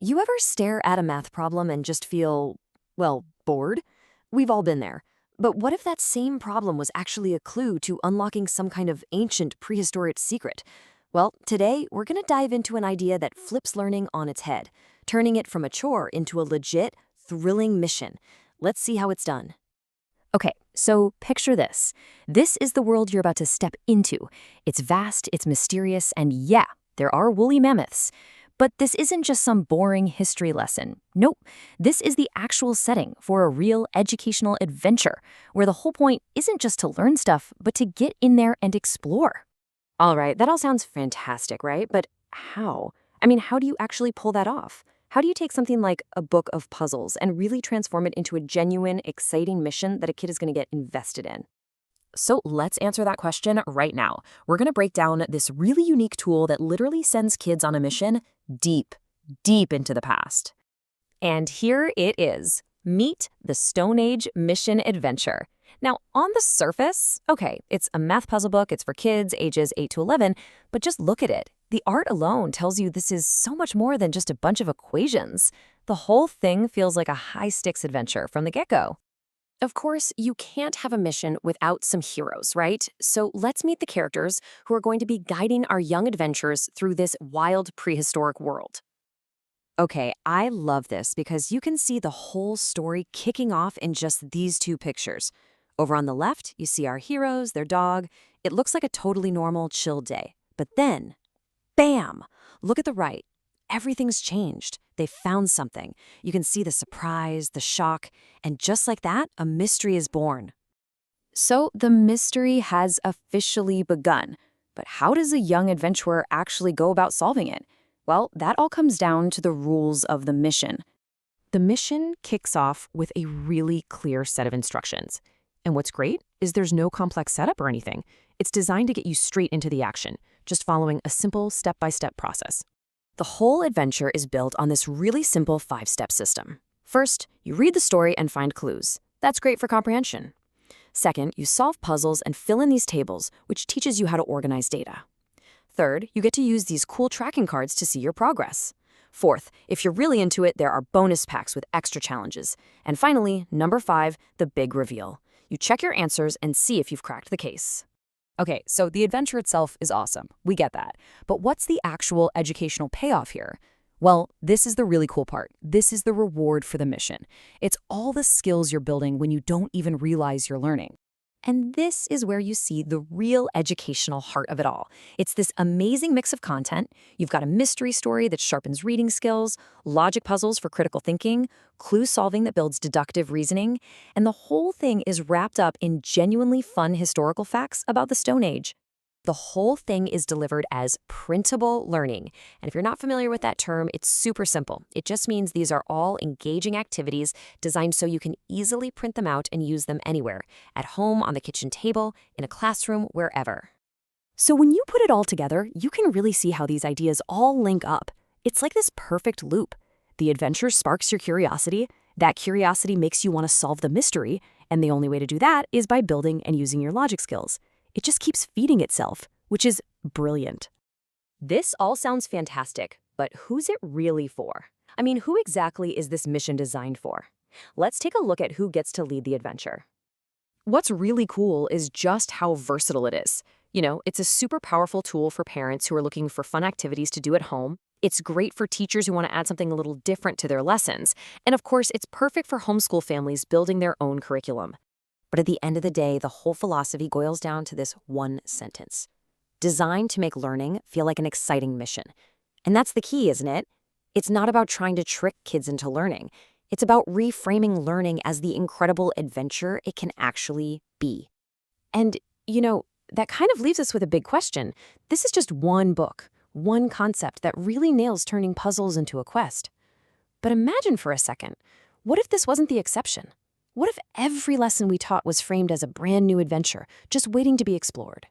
You ever stare at a math problem and just feel, well, bored? We've all been there. But what if that same problem was actually a clue to unlocking some kind of ancient prehistoric secret? Well, today we're going to dive into an idea that flips learning on its head, turning it from a chore into a legit, thrilling mission. Let's see how it's done. Okay, so picture this. This is the world you're about to step into. It's vast, it's mysterious, and yeah, there are woolly mammoths. But this isn't just some boring history lesson. Nope, this is the actual setting for a real educational adventure, where the whole point isn't just to learn stuff, but to get in there and explore. All right, that all sounds fantastic, right? But how? How do you actually pull that off? How do you take something like a book of puzzles and really transform it into a genuine, exciting mission that a kid is going to get invested in? So let's answer that question right now. We're going to break down this really unique tool that literally sends kids on a mission deep, deep into the past. And here it is. Meet the Stone Age Mission Adventure. Now, on the surface, okay, it's a math puzzle book. It's for kids ages 8 to 11, but just look at it. The art alone tells you this is so much more than just a bunch of equations. The whole thing feels like a high-stakes adventure from the get-go. Of course, you can't have a mission without some heroes, right? So let's meet the characters who are going to be guiding our young adventurers through this wild prehistoric world. Okay, I love this because you can see the whole story kicking off in just these two pictures. Over on the left, you see our heroes, their dog. It looks like a totally normal, chill day. But then, bam! Look at the right. Everything's changed. They found something. You can see the surprise, the shock, and just like that, a mystery is born. So the mystery has officially begun. But how does a young adventurer actually go about solving it? Well, that all comes down to the rules of the mission. The mission kicks off with a really clear set of instructions. And what's great is there's no complex setup or anything. It's designed to get you straight into the action, just following a simple step-by-step process. The whole adventure is built on this really simple 5-step system. First, you read the story and find clues. That's great for comprehension. Second, you solve puzzles and fill in these tables, which teaches you how to organize data. Third, you get to use these cool tracking cards to see your progress. Fourth, if you're really into it, there are bonus packs with extra challenges. And finally, number 5, the big reveal. You check your answers and see if you've cracked the case. Okay, so the adventure itself is awesome. We get that. But what's the actual educational payoff here? Well, this is the really cool part. This is the reward for the mission. It's all the skills you're building when you don't even realize you're learning. And this is where you see the real educational heart of it all. It's this amazing mix of content. You've got a mystery story that sharpens reading skills, logic puzzles for critical thinking, clue solving that builds deductive reasoning, and the whole thing is wrapped up in genuinely fun historical facts about the Stone Age. The whole thing is delivered as printable learning. And if you're not familiar with that term, it's super simple. It just means these are all engaging activities designed so you can easily print them out and use them anywhere, at home, on the kitchen table, in a classroom, wherever. So when you put it all together, you can really see how these ideas all link up. It's like this perfect loop. The adventure sparks your curiosity. That curiosity makes you want to solve the mystery. And the only way to do that is by building and using your logic skills. It just keeps feeding itself, which is brilliant. This all sounds fantastic, but who's it really for? Who exactly is this mission designed for? Let's take a look at who gets to lead the adventure. What's really cool is just how versatile it is. It's a super powerful tool for parents who are looking for fun activities to do at home. It's great for teachers who want to add something a little different to their lessons. And of course, it's perfect for homeschool families building their own curriculum. But at the end of the day, the whole philosophy boils down to this one sentence. Designed to make learning feel like an exciting mission. And that's the key, isn't it? It's not about trying to trick kids into learning. It's about reframing learning as the incredible adventure it can actually be. And, that kind of leaves us with a big question. This is just one book, one concept that really nails turning puzzles into a quest. But imagine for a second, what if this wasn't the exception? What if every lesson we taught was framed as a brand new adventure, just waiting to be explored?